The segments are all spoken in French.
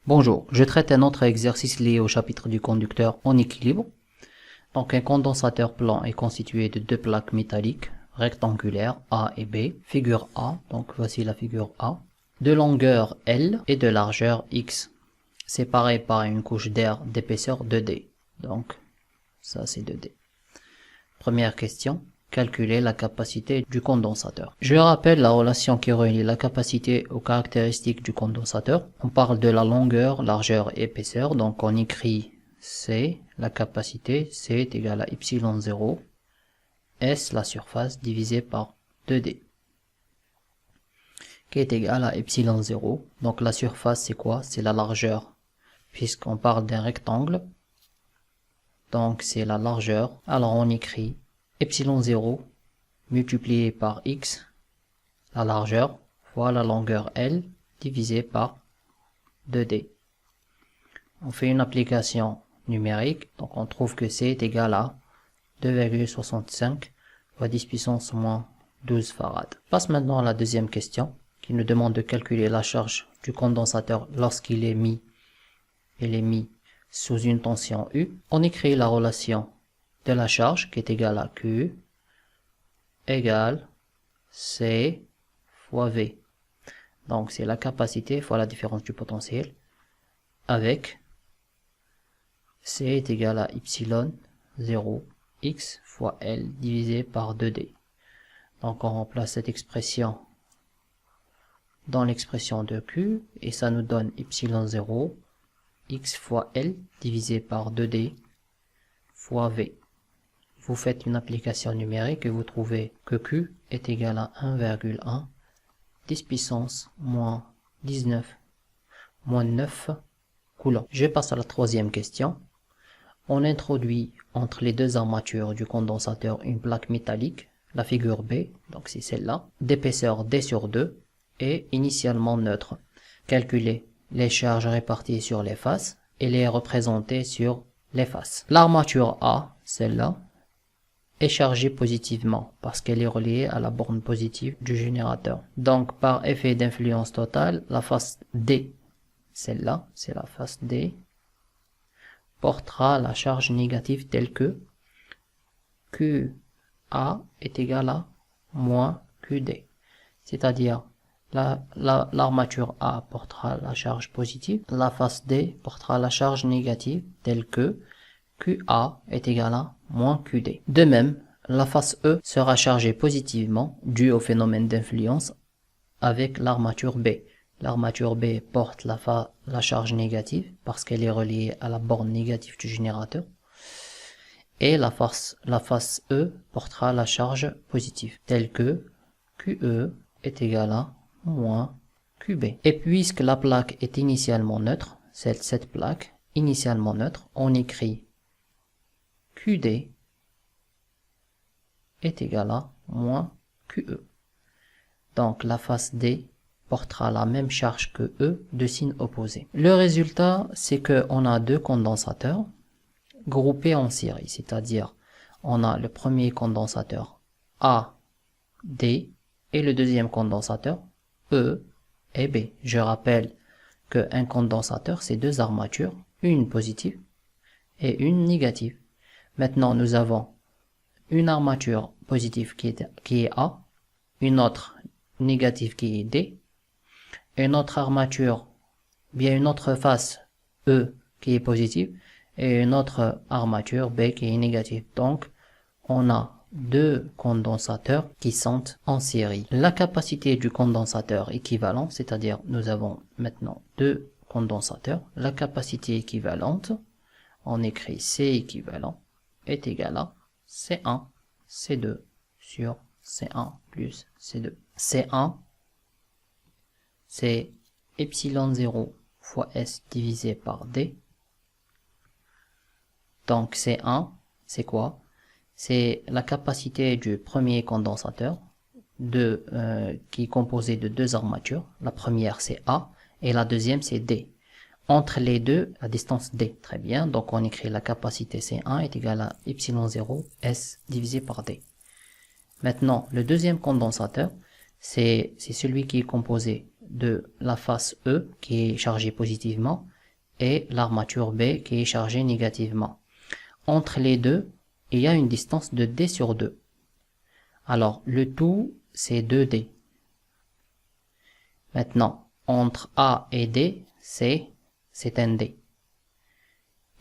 Bonjour, je traite un autre exercice lié au chapitre du conducteur en équilibre. Donc un condensateur plan est constitué de deux plaques métalliques rectangulaires A et B, figure A, donc voici la figure A, de longueur L et de largeur X, séparées par une couche d'air d'épaisseur 2D. Donc ça c'est 2D. Première question. Calculer la capacité du condensateur. Je rappelle la relation qui relie la capacité aux caractéristiques du condensateur. On parle de la longueur, largeur et épaisseur. Donc on écrit C, la capacité, C est égal à epsilon0, S la surface divisé par 2D, qui est égal à epsilon0. Donc la surface c'est quoi? C'est la largeur, puisqu'on parle d'un rectangle. Donc c'est la largeur. Alors on écrit epsilon0 multiplié par x, la largeur, fois la longueur L, divisé par 2D. On fait une application numérique, donc on trouve que C est égal à 2,65 fois 10 puissance moins 12 farad. Passe maintenant à la deuxième question, qui nous demande de calculer la charge du condensateur lorsqu'il est mis sous une tension U. On écrit la relation de la charge qui est égale à Q égale C fois V. Donc c'est la capacité fois la différence du potentiel avec C est égal à epsilon 0 x fois L divisé par 2D. Donc on remplace cette expression dans l'expression de Q et ça nous donne epsilon 0 x fois L divisé par 2D fois V. Vous faites une application numérique et vous trouvez que Q est égal à 1,1 10 puissance moins 19 moins 9 coulombs. Je passe à la troisième question. On introduit entre les deux armatures du condensateur une plaque métallique, la figure B, donc c'est celle-là, d'épaisseur D sur 2 et initialement neutre. Calculer les charges réparties sur les faces et les représenter sur les faces. L'armature A, celle-là, est chargée positivement parce qu'elle est reliée à la borne positive du générateur. Donc par effet d'influence totale, la face D, celle-là, c'est la face D, portera la charge négative telle que QA est égal à moins QD. C'est-à-dire l'armature A portera la charge positive, la face D portera la charge négative telle que QA est égal à moins QD. De même, la face E sera chargée positivement dû au phénomène d'influence avec l'armature B. L'armature B porte la charge négative parce qu'elle est reliée à la borne négative du générateur. Et la face E portera la charge positive telle que QE est égal à moins QB. Et puisque la plaque est initialement neutre, cette plaque initialement neutre, on écrit QD est égal à moins QE. Donc la face D portera la même charge que E de signe opposé. Le résultat, c'est qu'on a deux condensateurs groupés en série, c'est-à-dire on a le premier condensateur A, D et le deuxième condensateur E et B. Je rappelle qu'un condensateur, c'est deux armatures, une positive et une négative. Maintenant, nous avons une armature positive qui est A, une autre négative qui est D, une autre armature, bien une autre face E qui est positive et une autre armature B qui est négative. Donc, on a deux condensateurs qui sont en série. La capacité du condensateur équivalent, c'est-à-dire nous avons maintenant deux condensateurs, la capacité équivalente, on écrit C équivalent est égal à C1, C2 sur C1 plus C2. C1, c'est epsilon 0 fois S divisé par D. Donc C1, c'est quoi? C'est la capacité du premier condensateur qui est composé de deux armatures. La première c'est A et la deuxième c'est D. Entre les deux, la distance D. Très bien, donc on écrit la capacité C1 est égale à epsilon 0 S divisé par D. Maintenant, le deuxième condensateur, c'est celui qui est composé de la face E qui est chargée positivement et l'armature B qui est chargée négativement. Entre les deux, il y a une distance de D sur 2. Alors, le tout, c'est 2D. Maintenant, entre A et D, c'est un D.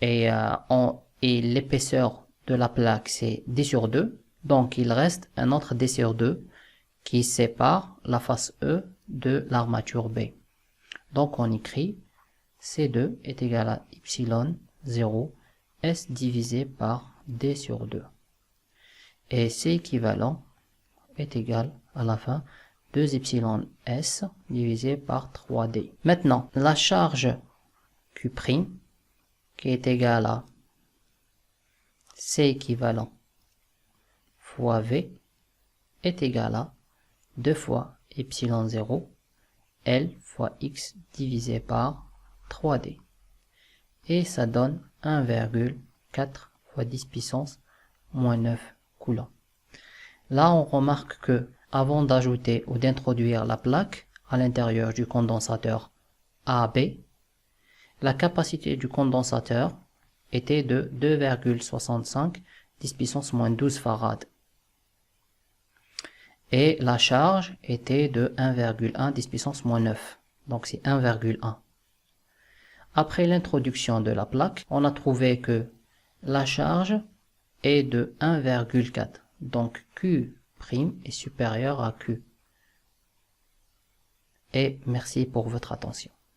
Et l'épaisseur de la plaque, c'est D sur 2. Donc, il reste un autre D sur 2 qui sépare la face E de l'armature B. Donc, on écrit C2 est égal à Y0 S divisé par D sur 2. Et C équivalent est égal à la fin 2YS divisé par 3D. Maintenant, la charge Q' qui est égale à C équivalent fois V est égal à 2 fois Y0 L fois X divisé par 3D. Et ça donne 1,4 fois 10 puissance moins 9 coulombs. Là, on remarque que avant d'ajouter ou d'introduire la plaque à l'intérieur du condensateur AB, la capacité du condensateur était de 2,65 10 puissance moins 12 farad. Et la charge était de 1,1 10 puissance moins 9. Donc c'est 1,1. Après l'introduction de la plaque, on a trouvé que la charge est de 1,4. Donc Q' est supérieur à Q. Et merci pour votre attention.